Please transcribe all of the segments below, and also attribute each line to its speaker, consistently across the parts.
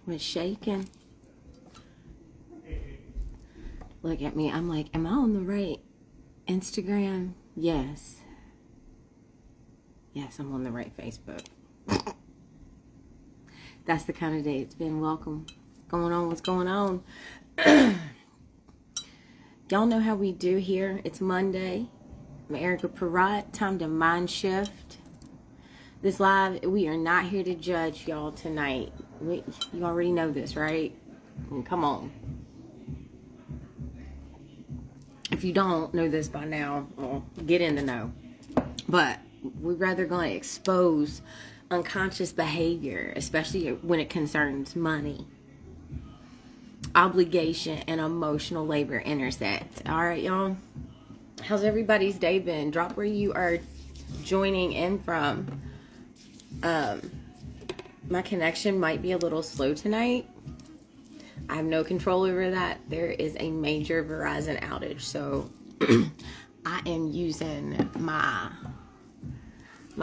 Speaker 1: was shaking. Look at me. I'm like, am I on the right Instagram? Yes. Yes, I'm on the right Facebook. That's the kind of day it's been. Welcome. What's going on? What's going on? Y'all know how we do here. It's Monday. I'm Erica Perrott. Time to mind shift. This live, we are not here to judge y'all tonight. You already know this, right? Come on. If you don't know this by now, well, get in the know. But we're rather going to expose unconscious behavior, especially when it concerns money, obligation, and emotional labor intersect. All right, y'all. How's everybody's day been? Drop where you are joining in from. My connection might be a little slow tonight. I have no control over that. There is a major Verizon outage, so I am using my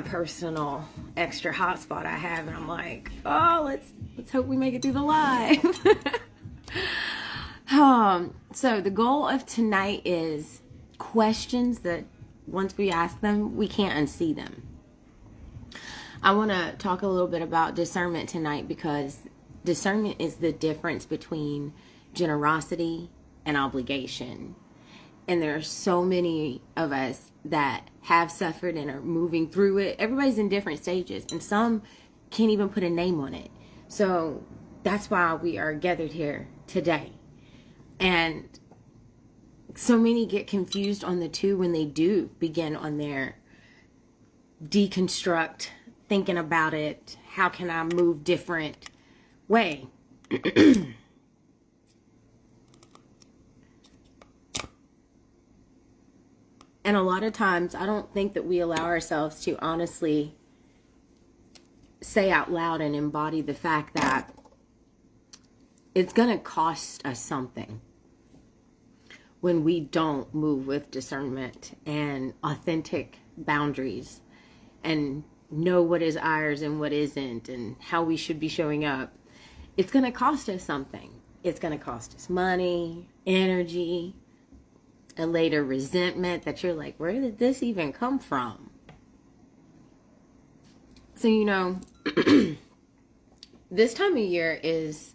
Speaker 1: personal extra hotspot I have, and I'm like, oh, let's hope we make it through the live. So the goal of tonight is questions that once we ask them, we can't unsee them. I want to talk a little bit about discernment tonight, because discernment is the difference between generosity and obligation. And there are so many of us that have suffered and are moving through it. Everybody's in different stages, and some can't even put a name on it. So that's why we are gathered here today. And so many get confused on the two when they do begin on their deconstruct, thinking about it, how can I move different way. And a lot of times, I don't think that we allow ourselves to honestly say out loud and embody the fact that it's going to cost us something when we don't move with discernment and authentic boundaries and know what is ours and what isn't and how we should be showing up. It's going to cost us something. It's going to cost us money, energy, and later resentment that you're like, where did this even come from? So, this time of year is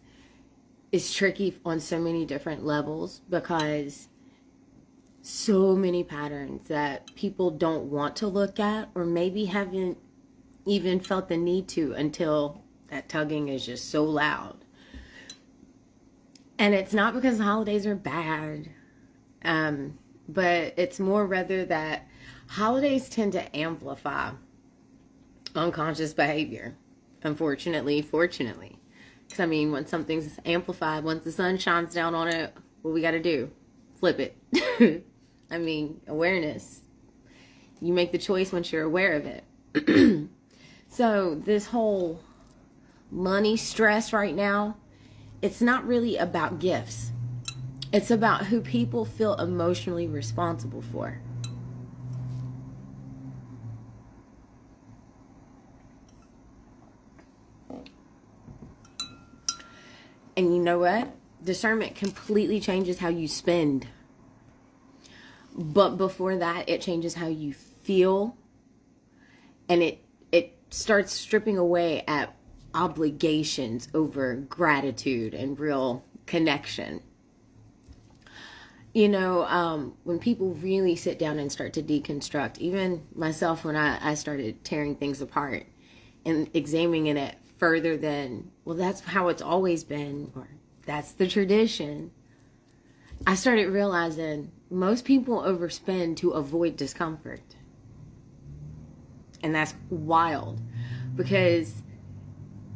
Speaker 1: tricky on so many different levels, because so many patterns that people don't want to look at, or maybe haven't even felt the need to until that tugging is just so loud. And it's not because the holidays are bad. But it's more rather that holidays tend to amplify unconscious behavior. Unfortunately, fortunately. Because when something's amplified, once the sun shines down on it, what we got to do? Flip it. Awareness. You make the choice once you're aware of it. So this whole money stress right now, it's not really about gifts. It's about who people feel emotionally responsible for. And you know what? Discernment completely changes how you spend. But before that, it changes how you feel. And it starts stripping away at obligations over gratitude and real connection. When people really sit down and start to deconstruct, even myself, when I started tearing things apart and examining it further than, well, that's how it's always been, or that's the tradition, I started realizing most people overspend to avoid discomfort. And that's wild, because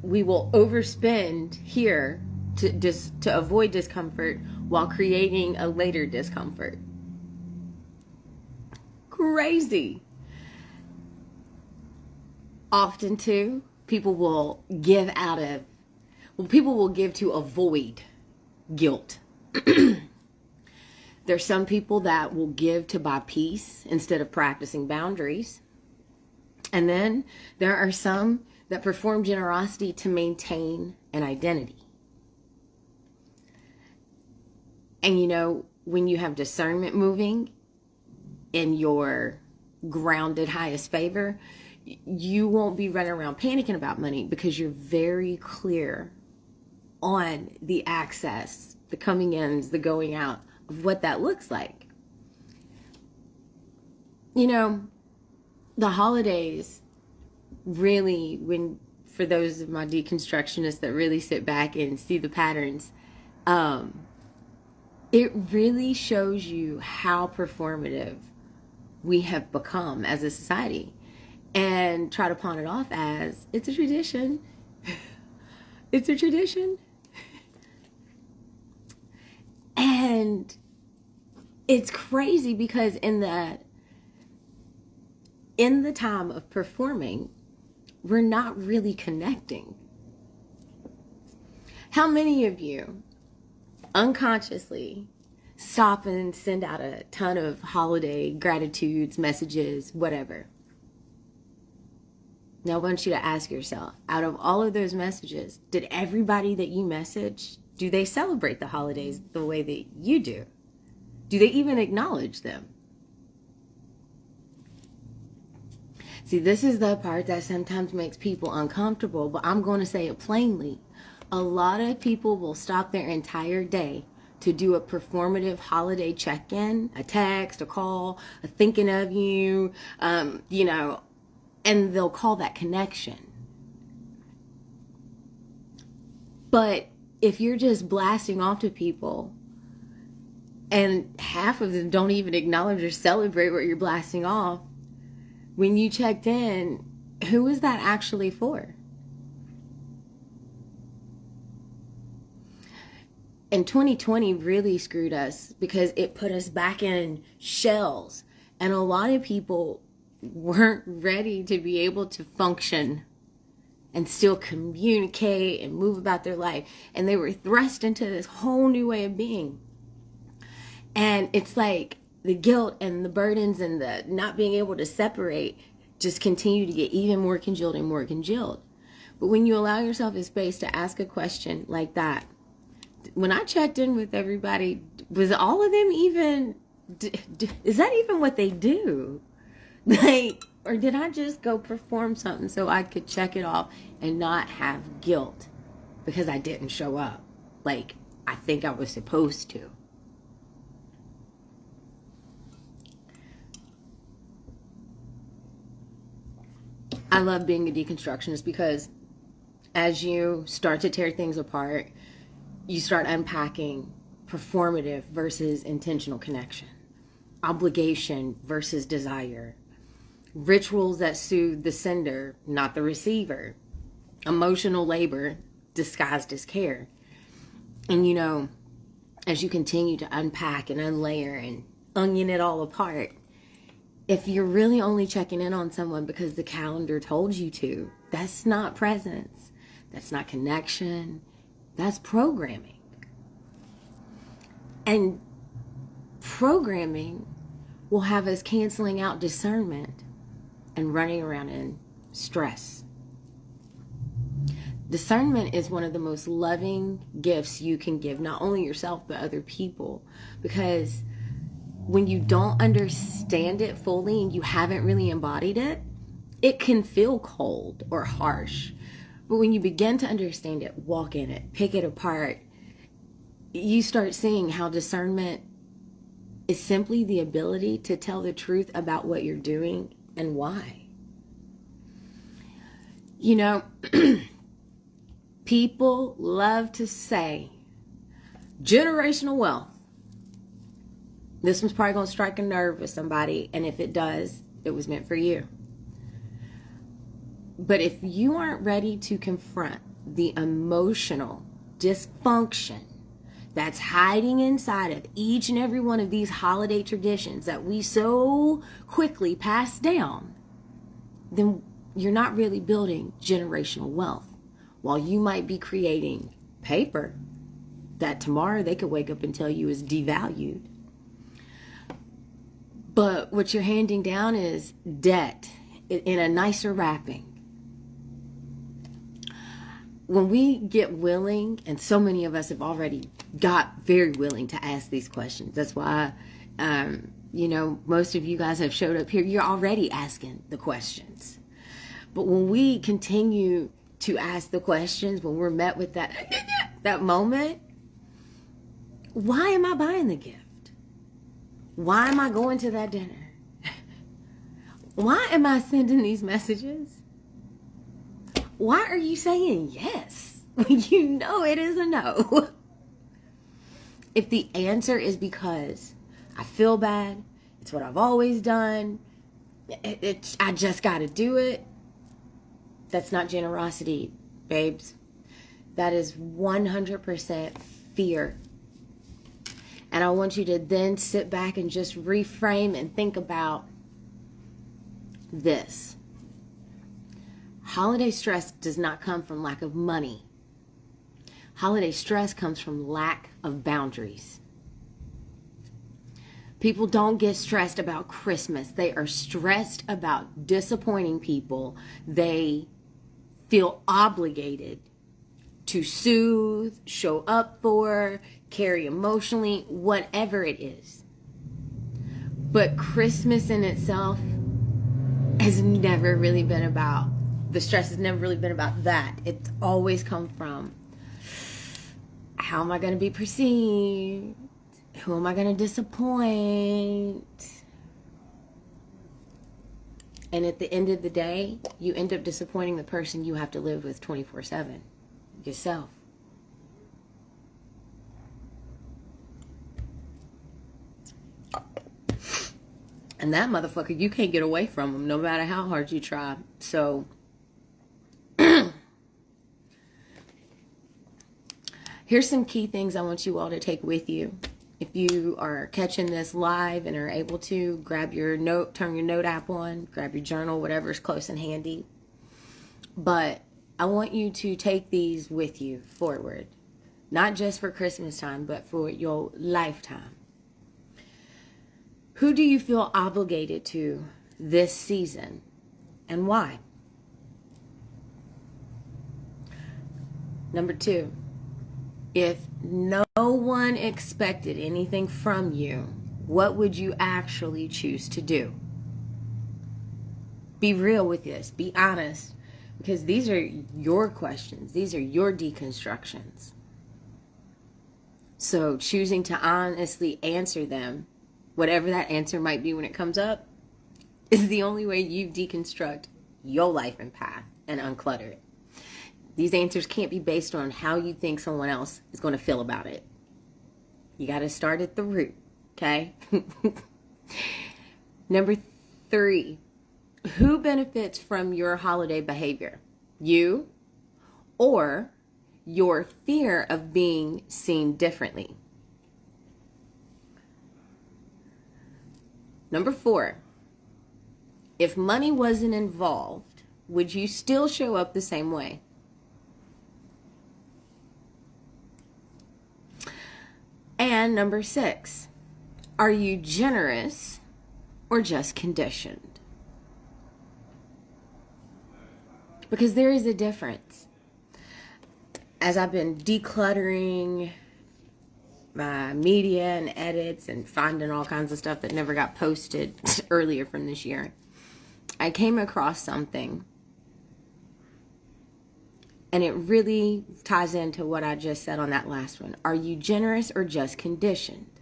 Speaker 1: we will overspend here to avoid discomfort while creating a later discomfort. Crazy. Often too, people will give to avoid guilt. There's some people that will give to buy peace instead of practicing boundaries. And then there are some that perform generosity to maintain an identity. And when you have discernment moving in your grounded highest favor, you won't be running around panicking about money because you're very clear on the access, the coming ins, the going out of what that looks like. The holidays really, for those of my deconstructionists that really sit back and see the patterns, it really shows you how performative we have become as a society, and try to pawn it off as it's a tradition. It's a tradition. And it's crazy because in the time of performing, we're not really connecting. How many of you unconsciously stop and send out a ton of holiday gratitudes, messages, whatever? Now I want you to ask yourself, out of all of those messages, did everybody that you messaged, do they celebrate the holidays the way that you do? Do they even acknowledge them? See, this is the part that sometimes makes people uncomfortable, but I'm going to say it plainly. A lot of people will stop their entire day to do a performative holiday check-in, a text, a call, a thinking of you, and they'll call that connection. But if you're just blasting off to people and half of them don't even acknowledge or celebrate what you're blasting off, when you checked in, who is that actually for? And 2020 really screwed us because it put us back in shells. And a lot of people weren't ready to be able to function and still communicate and move about their life. And they were thrust into this whole new way of being. And it's like the guilt and the burdens and the not being able to separate just continue to get even more congealed and more congealed. But when you allow yourself a space to ask a question like that, when I checked in with everybody, was all of them even, is that even what they do? Or did I just go perform something so I could check it off and not have guilt because I didn't show up like I think I was supposed to? I love being a deconstructionist because as you start to tear things apart, you start unpacking performative versus intentional connection, obligation versus desire, rituals that soothe the sender, not the receiver, emotional labor disguised as care. And as you continue to unpack and unlayer and onion it all apart, if you're really only checking in on someone because the calendar told you to, that's not presence. That's not connection. That's programming. And programming will have us canceling out discernment and running around in stress. Discernment is one of the most loving gifts you can give, not only yourself, but other people. Because when you don't understand it fully and you haven't really embodied it, it can feel cold or harsh. But when you begin to understand it, walk in it, pick it apart, you start seeing how discernment is simply the ability to tell the truth about what you're doing and why. People love to say generational wealth. This one's probably going to strike a nerve with somebody, and if it does, it was meant for you. But if you aren't ready to confront the emotional dysfunction that's hiding inside of each and every one of these holiday traditions that we so quickly pass down, then you're not really building generational wealth. While you might be creating paper that tomorrow they could wake up and tell you is devalued. But what you're handing down is debt in a nicer wrapping. When we get willing, and so many of us have already got very willing to ask these questions. That's why, most of you guys have showed up here. You're already asking the questions. But when we continue to ask the questions, when we're met with that moment, why am I buying the gift? Why am I going to that dinner? Why am I sending these messages? Why are you saying yes when you know it is a no? If the answer is because I feel bad, it's what I've always done, I just got to do it, that's not generosity, babes. That is 100% fear. And I want you to then sit back and just reframe and think about this. Holiday stress does not come from lack of money. Holiday stress comes from lack of boundaries. People don't get stressed about Christmas. They are stressed about disappointing people. They feel obligated to soothe, show up for, carry emotionally, whatever it is. But Christmas in itself has never really been about, the stress has never really been about that. It's always come from, how am I going to be perceived? Who am I going to disappoint? And at the end of the day, you end up disappointing the person you have to live with 24/7, yourself. And that motherfucker, you can't get away from him no matter how hard you try. So, here's some key things I want you all to take with you. If you are catching this live and are able to, grab your note, turn your note app on, grab your journal, whatever's close and handy. But I want you to take these with you forward. Not just for Christmas time, but for your lifetime. Who do you feel obligated to this season, and why? Number 2, if no one expected anything from you, what would you actually choose to do? Be real with this. Be honest, because these are your questions. These are your deconstructions. So choosing to honestly answer them, whatever that answer might be when it comes up, is the only way you deconstruct your life and path and unclutter it. These answers can't be based on how you think someone else is going to feel about it. You got to start at the root, okay? Number 3, who benefits from your holiday behavior? You or your fear of being seen differently? Number 4, if money wasn't involved, would you still show up the same way? And number 6, are you generous or just conditioned? Because there is a difference. As I've been decluttering my media and edits and finding all kinds of stuff that never got posted earlier from this year, I came across something, and it really ties into what I just said on that last one. Are you generous or just conditioned?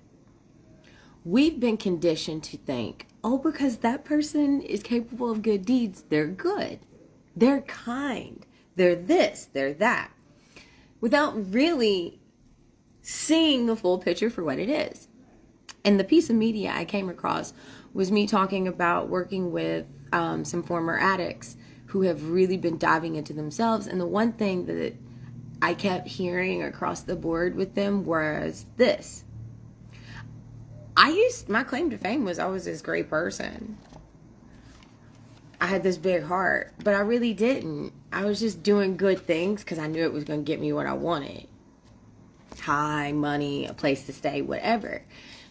Speaker 1: We've been conditioned to think, oh, because that person is capable of good deeds, they're good, they're kind, they're this, they're that, without really seeing the full picture for what it is. And the piece of media I came across was me talking about working with some former addicts who have really been diving into themselves. And the one thing that I kept hearing across the board with them was this. My claim to fame was I was this great person. I had this big heart, but I really didn't. I was just doing good things because I knew it was going to get me what I wanted. High money, a place to stay, whatever.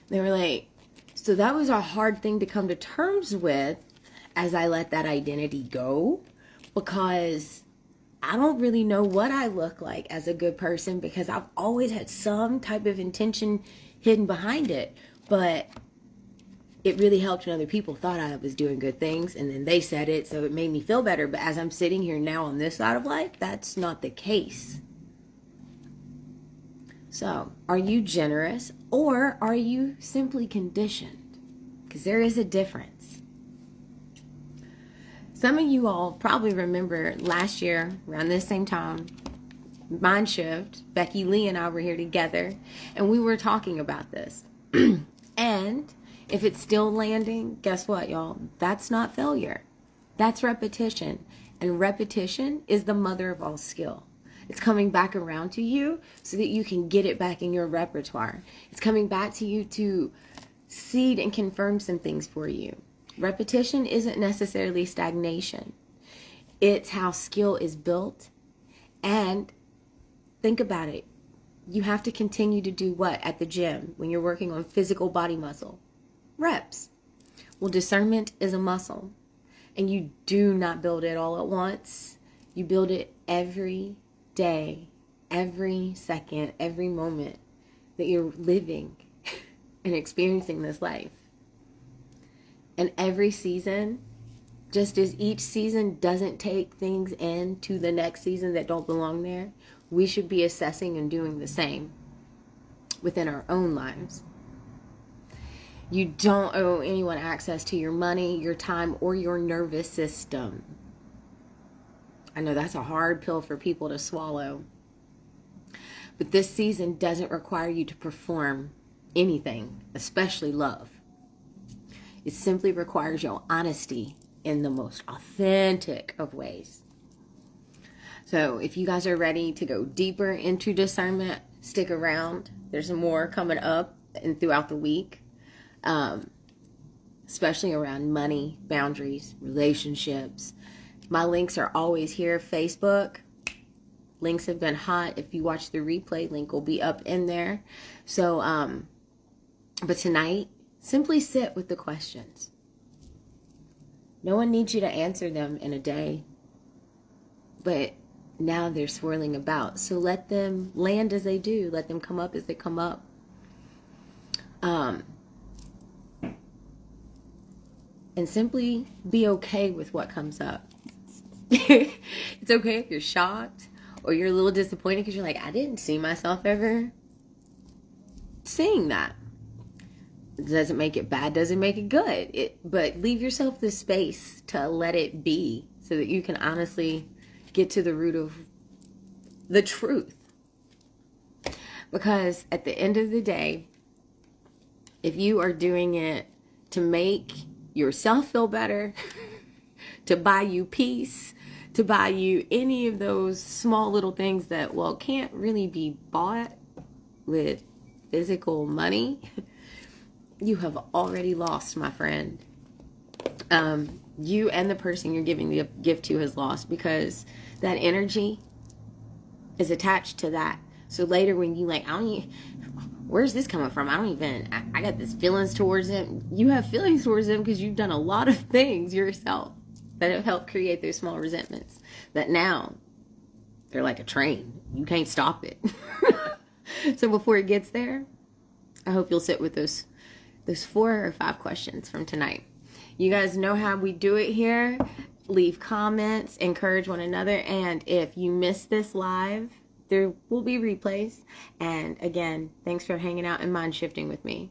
Speaker 1: They were like, so that was a hard thing to come to terms with as I let that identity go, because I don't really know what I look like as a good person because I've always had some type of intention hidden behind it. But it really helped when other people thought I was doing good things, and then they said it, so it made me feel better. But as I'm sitting here now on this side of life, that's not the case. So, are you generous, or are you simply conditioned? Because there is a difference. Some of you all probably remember last year, around this same time, Mind Shift, Becky Lee and I were here together, and we were talking about this. And if it's still landing, guess what, y'all? That's not failure. That's repetition. And repetition is the mother of all skill. It's coming back around to you so that you can get it back in your repertoire. It's coming back to you to seed and confirm some things for you. Repetition isn't necessarily stagnation. It's how skill is built. And think about it. You have to continue to do what at the gym when you're working on physical body muscle? Reps. Well, discernment is a muscle, and you do not build it all at once. You build it every day, every second, every moment that you're living and experiencing this life. And every season, just as each season doesn't take things into the next season that don't belong there, we should be assessing and doing the same within our own lives. You don't owe anyone access to your money, your time, or your nervous system. I know that's a hard pill for people to swallow. But this season doesn't require you to perform anything, especially love. It simply requires your honesty in the most authentic of ways. So if you guys are ready to go deeper into discernment, stick around. There's more coming up and throughout the week. Especially around money, boundaries, relationships. My links are always here. Facebook links have been hot. If you watch the replay, link will be up in there. So, but tonight, simply sit with the questions. No one needs you to answer them in a day, but now they're swirling about. So let them land as they do. Let them come up as they come up. And simply be okay with what comes up. It's okay if you're shocked or you're a little disappointed because you're like, I didn't see myself ever seeing that. It doesn't make it bad, doesn't make it good. But leave yourself the space to let it be so that you can honestly get to the root of the truth. Because at the end of the day, if you are doing it to make yourself feel better, to buy you peace, to buy you any of those small little things that, well, can't really be bought with physical money, you have already lost, my friend. You and the person you're giving the gift to has lost, because that energy is attached to that. So later when you like, where's this coming from? I got this feelings towards him. You have feelings towards him because you've done a lot of things yourself that have helped create those small resentments that now they're like a train. You can't stop it. So before it gets there, I hope you'll sit with those 4 or 5 questions from tonight. You guys know how we do it here. Leave comments, encourage one another. And if you missed this live, there will be replays. And again, thanks for hanging out and mind shifting with me.